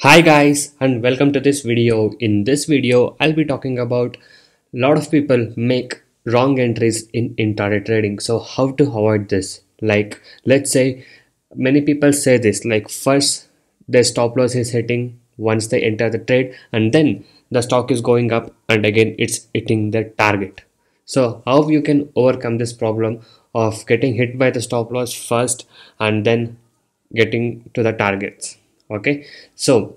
Hi guys and welcome to this video. In this video, I'll be talking about a lot of people make wrong entries in intraday trading. So how to avoid this? Like let's say many people say this like first their stop loss is hitting once they enter the trade and then the stock is going up and again it's hitting the target. So how you can overcome this problem of getting hit by the stop loss first and then getting to the targets? Okay, so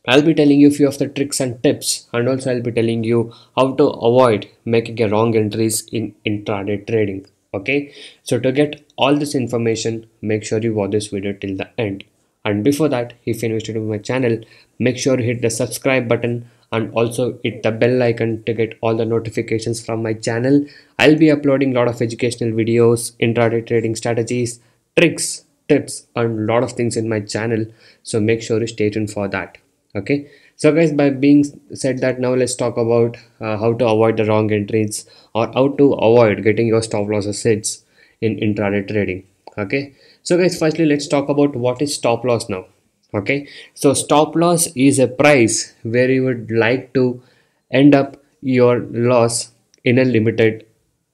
I'll be telling you a few of the tricks and tips, and also I'll be telling you how to avoid making a wrong entries in intraday trading. Okay, so to get all this information, make sure you watch this video till the end. And before that, if you're new to my channel, make sure you hit the subscribe button and also hit the bell icon to get all the notifications from my channel. I'll be uploading a lot of educational videos, intraday trading strategies, tricks, tips, and a lot of things in my channel. So make sure you stay tuned for that. Okay, so guys, by being said that, now let's talk about how to avoid the wrong entries or how to avoid getting your stop losses hits in intraday trading. Okay, so guys, firstly let's talk about what is stop loss now. Okay, so stop loss is a price where you would like to end up your loss in a limited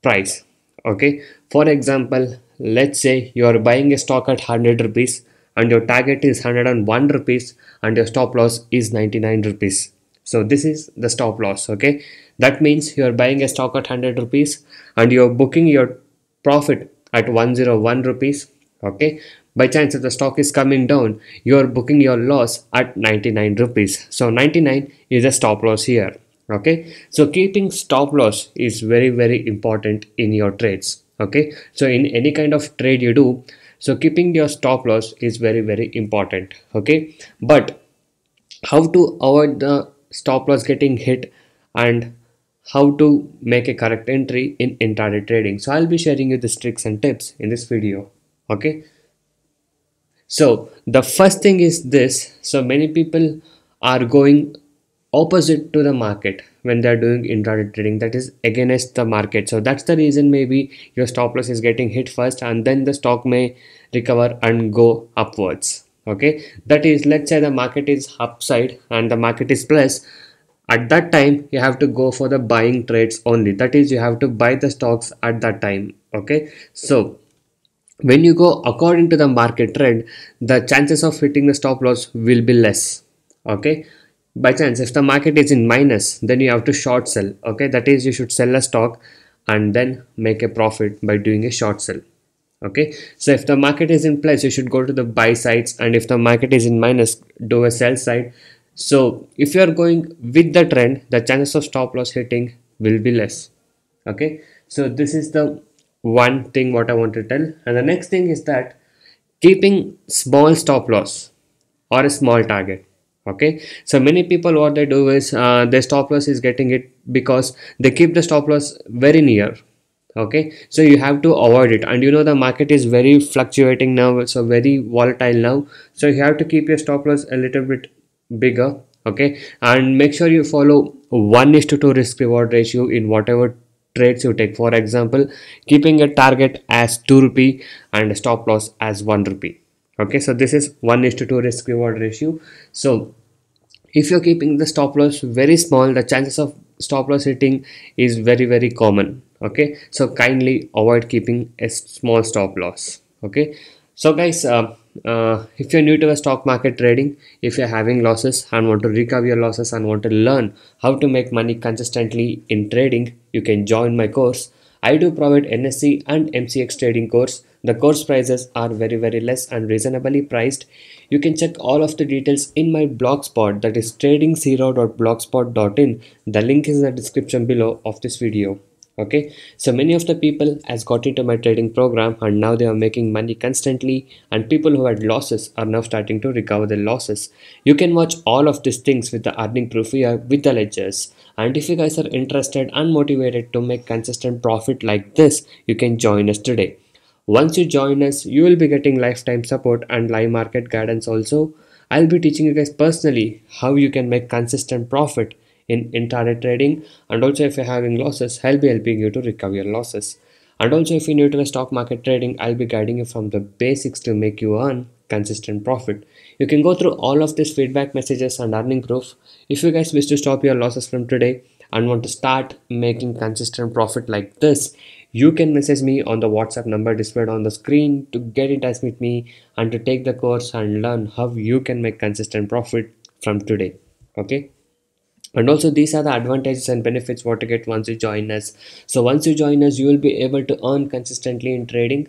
price. Okay, for example, let's say you are buying a stock at 100 rupees and your target is 101 rupees and your stop loss is 99 rupees. So this is the stop loss. Okay, that means you are buying a stock at 100 rupees and you're booking your profit at 101 rupees. Okay, by chance if the stock is coming down, you are booking your loss at 99 rupees. So 99 is a stop loss here. Okay, so keeping stop loss is very important in your trades. Okay, so in any kind of trade you do, so keeping your stop loss is very important. Okay, but how to avoid the stop loss getting hit and how to make a correct entry in intraday trading? So I'll be sharing you the tricks and tips in this video. Okay, so the first thing is this. So many people are going opposite to the market when they are doing intraday trading, that is against the market. So that's the reason maybe your stop loss is getting hit first and then the stock may recover and go upwards. Okay, that is, let's say the market is upside and the market is plus. At that time you have to go for the buying trades only, that is you have to buy the stocks at that time. Okay, so when you go according to the market trend, the chances of hitting the stop loss will be less. Okay, by chance if the market is in minus, then you have to short sell. Okay, that is you should sell a stock and then make a profit by doing a short sell. Okay, so if the market is in plus, you should go to the buy sides, and if the market is in minus, do a sell side. So if you are going with the trend, the chances of stop loss hitting will be less. Okay, so this is the one thing what I want to tell. And the next thing is that keeping small stop loss or a small target. Okay, so many people what they do is their stop loss is getting it because they keep the stop loss very near. Okay, so you have to avoid it, and you know the market is very fluctuating now, so very volatile now, so you have to keep your stop loss a little bit bigger. Okay, and make sure you follow 1:2 risk reward ratio in whatever trades you take. For example, keeping a target as 2 rupee and a stop loss as 1 rupee. Okay, so this is 1:2 risk reward ratio. So if you're keeping the stop loss very small, the chances of stop loss hitting is very common. Okay, so kindly avoid keeping a small stop loss. Okay, so guys, if you're new to the stock market trading, if you're having losses and want to recover your losses and want to learn how to make money consistently in trading, you can join my course. I do provide NSE and MCX trading course. The course prices are very less and reasonably priced. You can check all of the details in my blogspot, that is tradingzero.blogspot.in. The link is in the description below of this video. Okay, so many of the people has got into my trading program and now they are making money constantly, and people who had losses are now starting to recover their losses. You can watch all of these things with the earning proof here with the ledgers. And if you guys are interested and motivated to make consistent profit like this, you can join us today. Once you join us, you will be getting lifetime support and live market guidance also. I'll be teaching you guys personally how you can make consistent profit in intraday trading, and also if you're having losses, I'll be helping you to recover your losses. And also if you're new to the stock market trading, I'll be guiding you from the basics to make you earn consistent profit. You can go through all of these feedback messages and earning proof. If you guys wish to stop your losses from today and want to start making consistent profit like this, you can message me on the WhatsApp number displayed on the screen to get in touch with me and to take the course and learn how you can make consistent profit from today. Okay. And also these are the advantages and benefits what you get once you join us. So once you join us, you will be able to earn consistently in trading.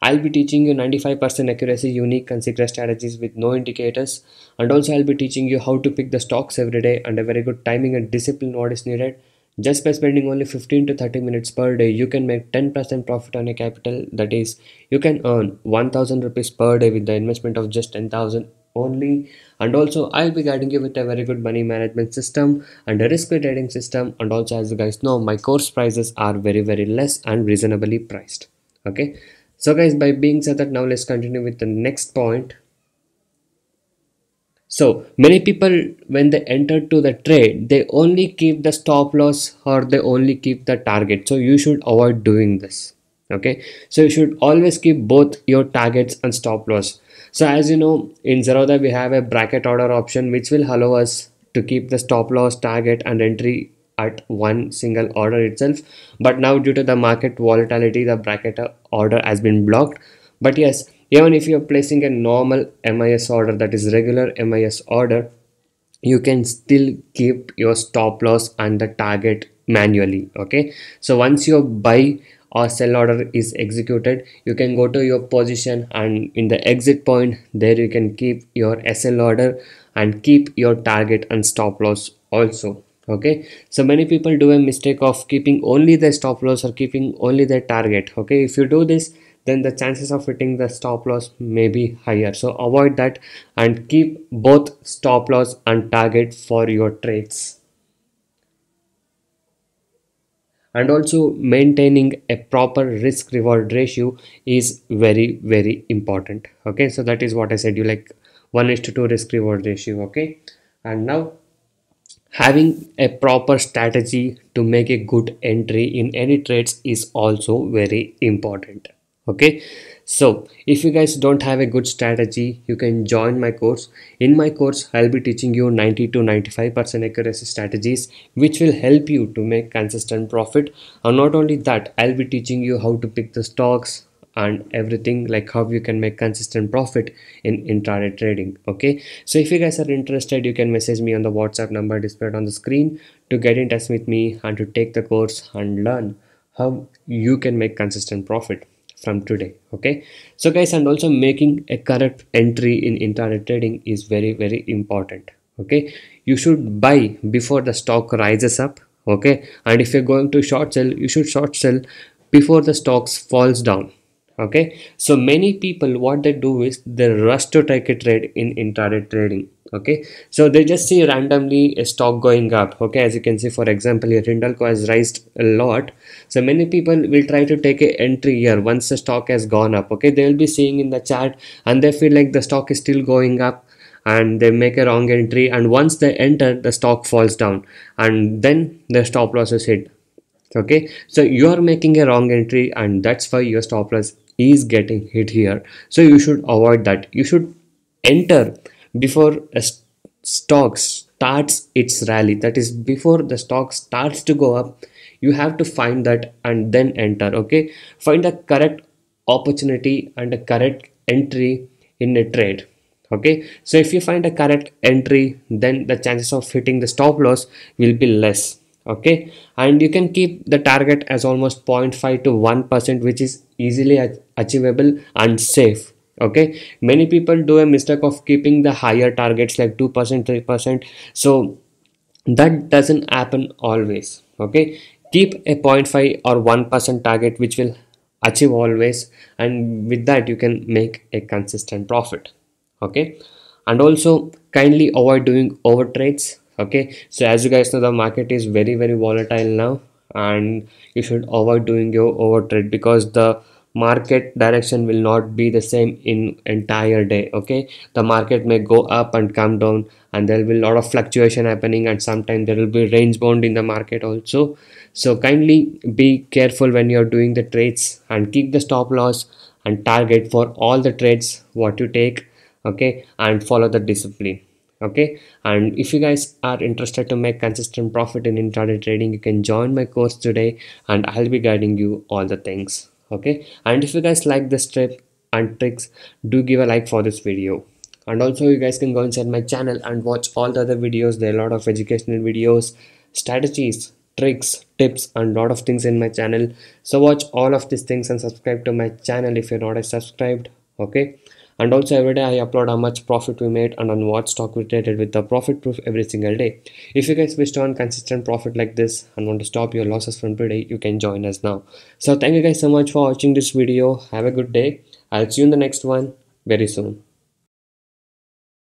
I'll be teaching you 95% accuracy, unique and secret strategies with no indicators. And also I'll be teaching you how to pick the stocks every day and a very good timing and discipline what is needed. Just by spending only 15 to 30 minutes per day, you can make 10% profit on your capital. That is, you can earn 1000 rupees per day with the investment of just 10,000 only. And also I'll be guiding you with a very good money management system and a risk-free trading system. And also, as you guys know, my course prices are very less and reasonably priced. Okay, so guys, by being said that, now let's continue with the next point. So many people, when they enter to the trade, they only keep the stop loss or they only keep the target. So you should avoid doing this. Okay, so you should always keep both your targets and stop loss. So as you know, in Zerodha we have a bracket order option which will allow us to keep the stop loss, target and entry at one single order itself. But now due to the market volatility, the bracket order has been blocked. But yes, even if you're placing a normal MIS order, that is regular MIS order, you can still keep your stop loss and the target manually. Okay, so once your buy or sell order is executed, you can go to your position and in the exit point there you can keep your SL order and keep your target and stop loss also. Okay, so many people do a mistake of keeping only the stop loss or keeping only the target. Okay, if you do this, then the chances of hitting the stop loss may be higher. So avoid that and keep both stop loss and target for your trades. And also maintaining a proper risk reward ratio is very important. Okay, so that is what I said, you like 1:2 risk reward ratio. Okay, and now having a proper strategy to make a good entry in any trades is also very important. Okay, so if you guys don't have a good strategy, you can join my course. In my course I'll be teaching you 90 to 95% accuracy strategies which will help you to make consistent profit. And not only that, I'll be teaching you how to pick the stocks and everything, like how you can make consistent profit in intraday trading. Okay, so if you guys are interested, you can message me on the WhatsApp number displayed on the screen to get in touch with me and to take the course and learn how you can make consistent profit from today. Okay, so guys, and also making a correct entry in intraday trading is very important. Okay, you should buy before the stock rises up. Okay, and if you're going to short sell, you should short sell before the stocks falls down. Okay, so many people, what they do is they rush to take a trade in intraday trading. Okay, so they just see randomly a stock going up. Okay, as you can see, for example, here Hindalco has raised a lot, so many people will try to take a entry here once the stock has gone up. Okay, they will be seeing in the chart and they feel like the stock is still going up and they make a wrong entry, and once they enter, the stock falls down and then the stop loss is hit. Okay, so you are making a wrong entry and that's why your stop loss is getting hit here. So you should avoid that. You should enter before a stock starts its rally, that is before the stock starts to go up. You have to find that and then enter. Okay, find the correct opportunity and the correct entry in a trade. Okay, so if you find a correct entry, then the chances of hitting the stop loss will be less. Okay, and you can keep the target as almost 0.5 to 1%, which is easily achievable and safe. Okay, many people do a mistake of keeping the higher targets like 2%, 3%. So that doesn't happen always. Okay, keep a 0.5 or 1% target which will achieve always, and with that you can make a consistent profit. Okay, and also kindly avoid doing over trades. Okay, so as you guys know, the market is very volatile now and you should avoid doing your over trade because the market direction will not be the same in entire day. Okay, the market may go up and come down and there will be a lot of fluctuation happening, and sometimes there will be range bound in the market also. So kindly be careful when you're doing the trades and keep the stop loss and target for all the trades what you take. okay, and follow the discipline. Okay, and if you guys are interested to make consistent profit in intraday trading, you can join my course today, and I'll be guiding you all the things. Okay, and if you guys like this tip and tricks, do give a like for this video. And also you guys can go inside my channel and watch all the other videos. There are a lot of educational videos, strategies, tricks, tips, and lot of things in my channel. So watch all of these things and subscribe to my channel if you're not a subscribed. Okay, and also every day I upload how much profit we made and on what stock we traded with the profit proof every single day. If you guys wish to earn consistent profit like this and want to stop your losses from today, you can join us now. So thank you guys so much for watching this video. Have a good day. I'll see you in the next one very soon.